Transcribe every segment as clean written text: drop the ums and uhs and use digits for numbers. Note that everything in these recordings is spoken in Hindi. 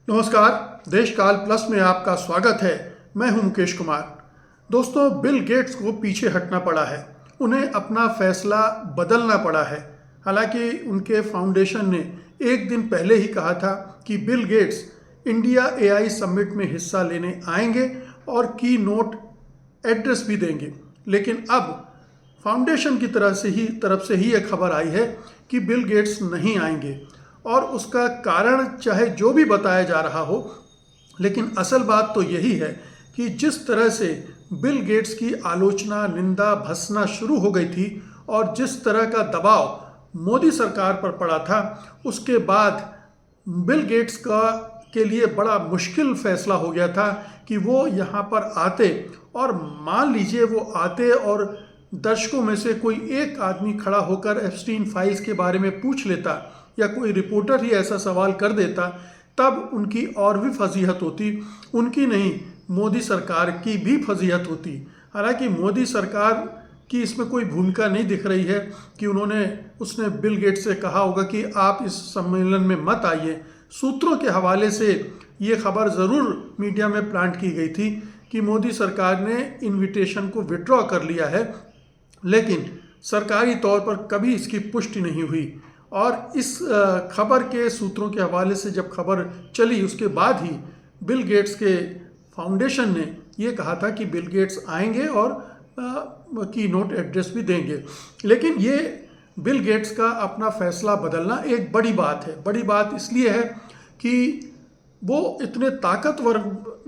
नमस्कार। देशकाल प्लस में आपका स्वागत है। मैं हूं मुकेश कुमार। दोस्तों, बिल गेट्स को पीछे हटना पड़ा है। उन्हें अपना फैसला बदलना पड़ा है। हालांकि उनके फाउंडेशन ने एक दिन पहले ही कहा था कि Bill Gates India AI summit में हिस्सा लेने आएंगे और की नोट एड्रेस भी देंगे। लेकिन अब फाउंडेशन की तरफ से ही यह खबर आई है कि बिल गेट्स नहीं आएंगे। और उसका कारण चाहे जो भी बताया जा रहा हो, लेकिन असल बात तो यही है कि जिस तरह से बिल गेट्स की आलोचना, निंदा, भत्सना शुरू हो गई थी और जिस तरह का दबाव मोदी सरकार पर पड़ा था, उसके बाद बिल गेट्स के लिए बड़ा मुश्किल फैसला हो गया था कि वो यहाँ पर आते और मान लीजिए वो आते और दर्शकों में से कोई एक आदमी खड़ा होकर एप्स्टीन फाइल्स के बारे में पूछ लेता या कोई रिपोर्टर ही ऐसा सवाल कर देता, तब उनकी और भी फजीहत होती। उनकी नहीं, मोदी सरकार की भी फजीहत होती। हालांकि मोदी सरकार की इसमें कोई भूमिका नहीं दिख रही है कि उसने बिल गेट्स से कहा होगा कि आप इस सम्मेलन में मत आइए। सूत्रों के हवाले से ये खबर ज़रूर मीडिया में प्लांट की गई थी कि मोदी सरकार ने इन्विटेशन को विड्रॉ कर लिया है, लेकिन सरकारी तौर पर कभी इसकी पुष्टि नहीं हुई। और इस खबर के सूत्रों के हवाले से जब खबर चली, उसके बाद ही बिल गेट्स के फाउंडेशन ने ये कहा था कि बिल गेट्स आएंगे और की नोट एड्रेस भी देंगे। लेकिन ये बिल गेट्स का अपना फैसला बदलना एक बड़ी बात है। बड़ी बात इसलिए है कि वो इतने ताकतवर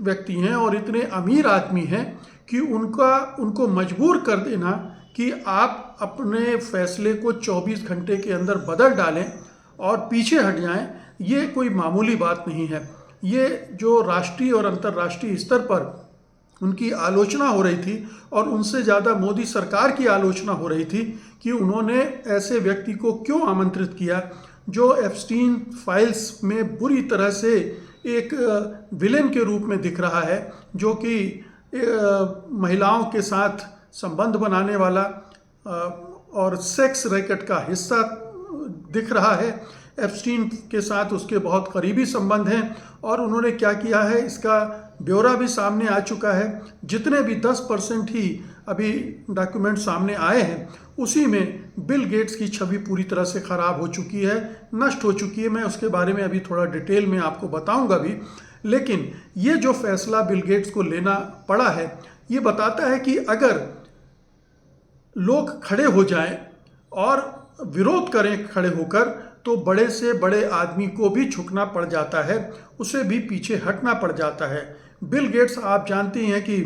व्यक्ति हैं और इतने अमीर आदमी हैं कि उनको मजबूर कर देना कि आप अपने फैसले को 24 घंटे के अंदर बदल डालें और पीछे हट जाएं, ये कोई मामूली बात नहीं है। ये जो राष्ट्रीय और अंतर्राष्ट्रीय स्तर पर उनकी आलोचना हो रही थी और उनसे ज़्यादा मोदी सरकार की आलोचना हो रही थी कि उन्होंने ऐसे व्यक्ति को क्यों आमंत्रित किया जो एप्स्टीन फाइल्स में बुरी तरह से एक विलेन के रूप में दिख रहा है, जो कि महिलाओं के साथ संबंध बनाने वाला और सेक्स रैकेट का हिस्सा दिख रहा है। एप्स्टीन के साथ उसके बहुत करीबी संबंध हैं और उन्होंने क्या किया है इसका ब्यौरा भी सामने आ चुका है। जितने भी 10% ही अभी डॉक्यूमेंट सामने आए हैं, उसी में बिल गेट्स की छवि पूरी तरह से ख़राब हो चुकी है, नष्ट हो चुकी है। मैं उसके बारे में अभी थोड़ा डिटेल में आपको बताऊंगा भी। लेकिन ये जो फैसला बिल गेट्स को लेना पड़ा है, ये बताता है कि अगर लोग खड़े हो जाएं और विरोध करें खड़े होकर, तो बड़े से बड़े आदमी को भी झुकना पड़ जाता है, उसे भी पीछे हटना पड़ जाता है। बिल गेट्स आप जानते हैं कि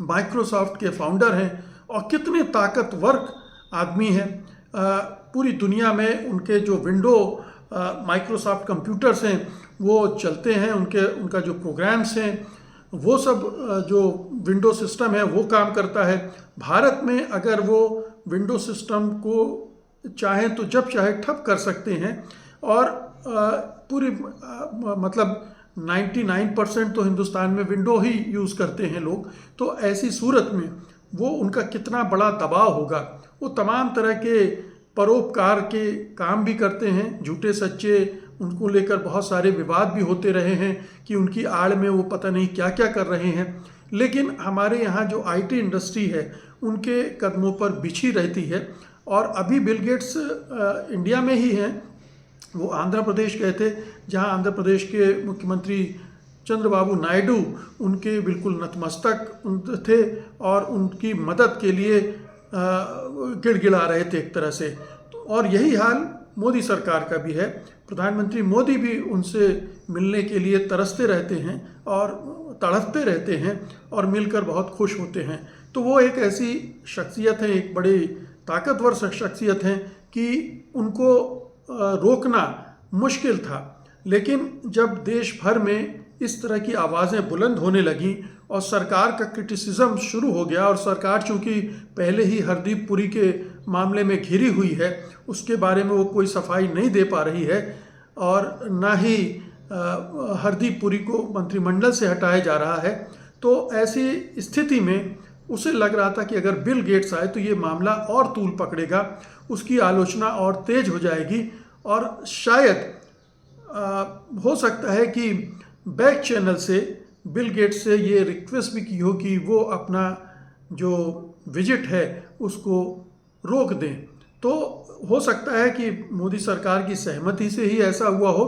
माइक्रोसॉफ्ट के फाउंडर हैं और कितने ताकतवर आदमी हैं। पूरी दुनिया में उनके जो माइक्रोसॉफ्ट कंप्यूटर्स हैं वो चलते हैं, उनका जो प्रोग्राम्स हैं वो सब जो विंडो सिस्टम है वो काम करता है। भारत में अगर वो विंडो सिस्टम को चाहें तो जब चाहे ठप कर सकते हैं और पूरी मतलब 99% तो हिंदुस्तान में विंडो ही यूज़ करते हैं लोग। तो ऐसी सूरत में वो उनका कितना बड़ा दबाव होगा। वो तमाम तरह के परोपकार के काम भी करते हैं, झूठे सच्चे, उनको लेकर बहुत सारे विवाद भी होते रहे हैं कि उनकी आड़ में वो पता नहीं क्या क्या कर रहे हैं। लेकिन हमारे यहाँ जो आईटी इंडस्ट्री है उनके कदमों पर बिछी रहती है। और अभी बिल गेट्स इंडिया में ही हैं। वो आंध्र प्रदेश गए थे, जहाँ आंध्र प्रदेश के मुख्यमंत्री चंद्रबाबू नायडू उनके बिल्कुल नतमस्तक थे और उनकी मदद के लिए गिड़गिड़ा रहे थे एक तरह से। और यही हाल मोदी सरकार का भी है। प्रधानमंत्री मोदी भी उनसे मिलने के लिए तरसते रहते हैं और तड़पते रहते हैं और मिलकर बहुत खुश होते हैं। तो वो एक ऐसी शख्सियत है, एक बड़ी ताकतवर शख्सियत है कि उनको रोकना मुश्किल था। लेकिन जब देश भर में इस तरह की आवाज़ें बुलंद होने लगीं और सरकार का क्रिटिसिज्म शुरू हो गया, और सरकार चूँकि पहले ही हरदीप पुरी के मामले में घिरी हुई है, उसके बारे में वो कोई सफाई नहीं दे पा रही है और ना ही हरदीप पुरी को मंत्रिमंडल से हटाया जा रहा है। तो ऐसी स्थिति में उसे लग रहा था कि अगर बिल गेट्स आए तो ये मामला और तूल पकड़ेगा, उसकी आलोचना और तेज हो जाएगी और शायद हो सकता है कि बैक चैनल से बिल गेट्स से ये रिक्वेस्ट भी की हो कि वो अपना जो विजिट है उसको रोक दें। तो हो सकता है कि मोदी सरकार की सहमति से ही ऐसा हुआ हो,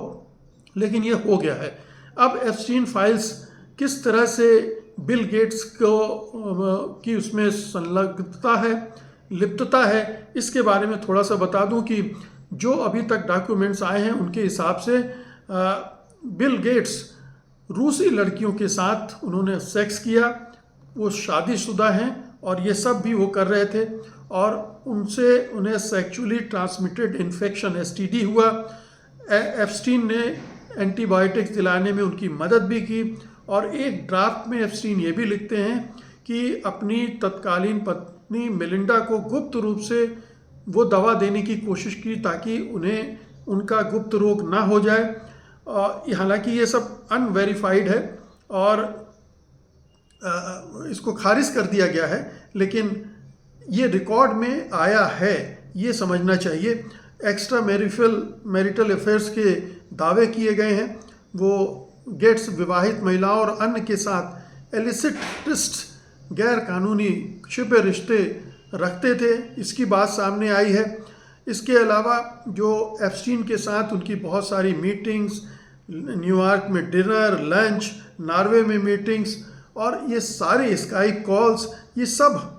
लेकिन ये हो गया है। अब एप्स्टीन फाइल्स किस तरह से बिल गेट्स को की उसमें संलग्नता है, लिप्तता है, इसके बारे में थोड़ा सा बता दूं कि जो अभी तक डॉक्यूमेंट्स आए हैं उनके हिसाब से बिल गेट्स रूसी लड़कियों के साथ उन्होंने सेक्स किया, वो शादीशुदा हैं और ये सब भी वो कर रहे थे, और उनसे उन्हें सेक्सुअली ट्रांसमिटेड इन्फेक्शन एसटीडी हुआ। एप्स्टीन ने एंटीबायोटिक्स दिलाने में उनकी मदद भी की, और एक ड्राफ्ट में एप्स्टीन ये भी लिखते हैं कि अपनी तत्कालीन पत्नी मेलिंडा को गुप्त रूप से वो दवा देने की कोशिश की ताकि उन्हें उनका गुप्त रोग ना हो जाए। हालांकि ये सब अनवेरिफाइड है और इसको खारिज कर दिया गया है, लेकिन ये रिकॉर्ड में आया है, ये समझना चाहिए। एक्स्ट्रा मैरिटल अफेयर्स के दावे किए गए हैं। वो गेट्स विवाहित महिलाओं और अन्य के साथ एलिसिट ट्रस्ट गैर कानूनी छिपे रिश्ते रखते थे, इसकी बात सामने आई है। इसके अलावा जो एप्स्टीन के साथ उनकी बहुत सारी मीटिंग्स, न्यूयॉर्क में डिनर, लंच, नॉर्वे में मीटिंग्स और ये सारे स्काइप कॉल्स, ये सब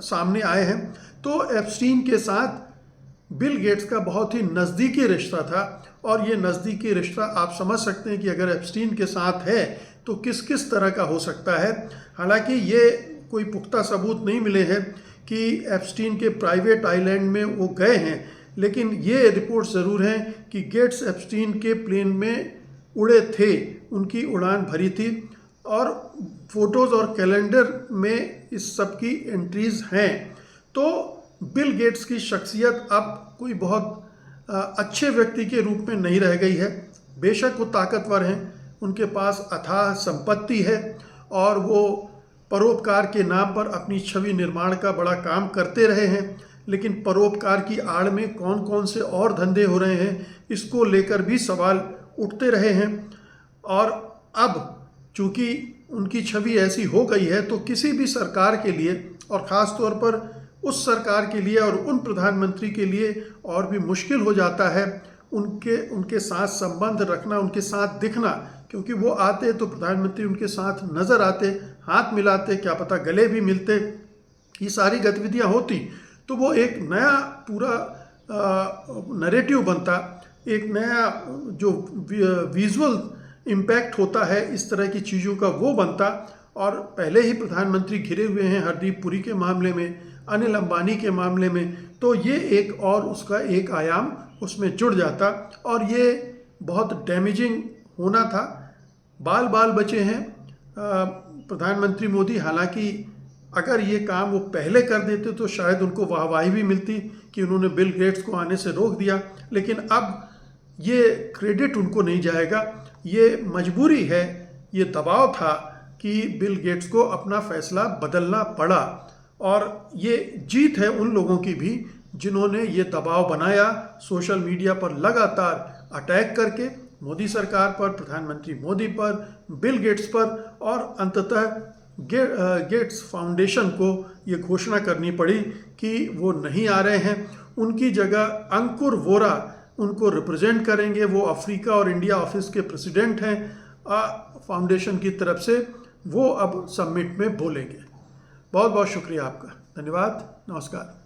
सामने आए हैं। तो एप्स्टीन के साथ बिल गेट्स का बहुत ही नज़दीकी रिश्ता था, और ये नज़दीकी रिश्ता आप समझ सकते हैं कि अगर एप्स्टीन के साथ है तो किस किस तरह का हो सकता है। हालांकि ये कोई पुख्ता सबूत नहीं मिले हैं कि एप्स्टीन के प्राइवेट आइलैंड में वो गए हैं, लेकिन ये रिपोर्ट ज़रूर हैं कि गेट्स एप्स्टीन के प्लेन में उड़े थे, उनकी उड़ान भरी थी, और फोटोज़ और कैलेंडर में इस सब की एंट्रीज़ हैं। तो बिल गेट्स की शख्सियत अब कोई बहुत अच्छे व्यक्ति के रूप में नहीं रह गई है। बेशक वो ताकतवर हैं, उनके पास अथाह संपत्ति है और वो परोपकार के नाम पर अपनी छवि निर्माण का बड़ा काम करते रहे हैं, लेकिन परोपकार की आड़ में कौन कौन से और धंधे हो रहे हैं, इसको लेकर भी सवाल उठते रहे हैं। और अब चूँकि उनकी छवि ऐसी हो गई है तो किसी भी सरकार के लिए, और ख़ास तौर पर उस सरकार के लिए और उन प्रधानमंत्री के लिए और भी मुश्किल हो जाता है उनके साथ संबंध रखना, उनके साथ दिखना, क्योंकि वो आते तो प्रधानमंत्री उनके साथ नज़र आते, हाथ मिलाते, क्या पता गले भी मिलते, ये सारी गतिविधियां होती तो वो एक नया पूरा नरेटिव बनता, एक नया जो विजुअल इम्पैक्ट होता है इस तरह की चीज़ों का वो बनता। और पहले ही प्रधानमंत्री घिरे हुए हैं हरदीप पुरी के मामले में, अनिल अंबानी के मामले में, तो ये एक और उसका एक आयाम उसमें जुड़ जाता और ये बहुत डैमेजिंग होना था। बाल बाल बचे हैं प्रधानमंत्री मोदी, हालांकि अगर ये काम वो पहले कर देते तो शायद उनको वाहवाही भी मिलती कि उन्होंने बिल गेट्स को आने से रोक दिया, लेकिन अब ये क्रेडिट उनको नहीं जाएगा। ये मजबूरी है, ये दबाव था कि बिल गेट्स को अपना फैसला बदलना पड़ा, और ये जीत है उन लोगों की भी जिन्होंने ये दबाव बनाया सोशल मीडिया पर लगातार अटैक करके, मोदी सरकार पर, प्रधानमंत्री मोदी पर, बिल गेट्स पर, और अंततः गेट्स फाउंडेशन को ये घोषणा करनी पड़ी कि वो नहीं आ रहे हैं। उनकी जगह अंकुर वोरा उनको रिप्रेजेंट करेंगे, वो अफ्रीका और इंडिया ऑफिस के प्रेसिडेंट हैं फाउंडेशन की तरफ से, वो अब समिट में बोलेंगे। बहुत बहुत शुक्रिया आपका, धन्यवाद, नमस्कार।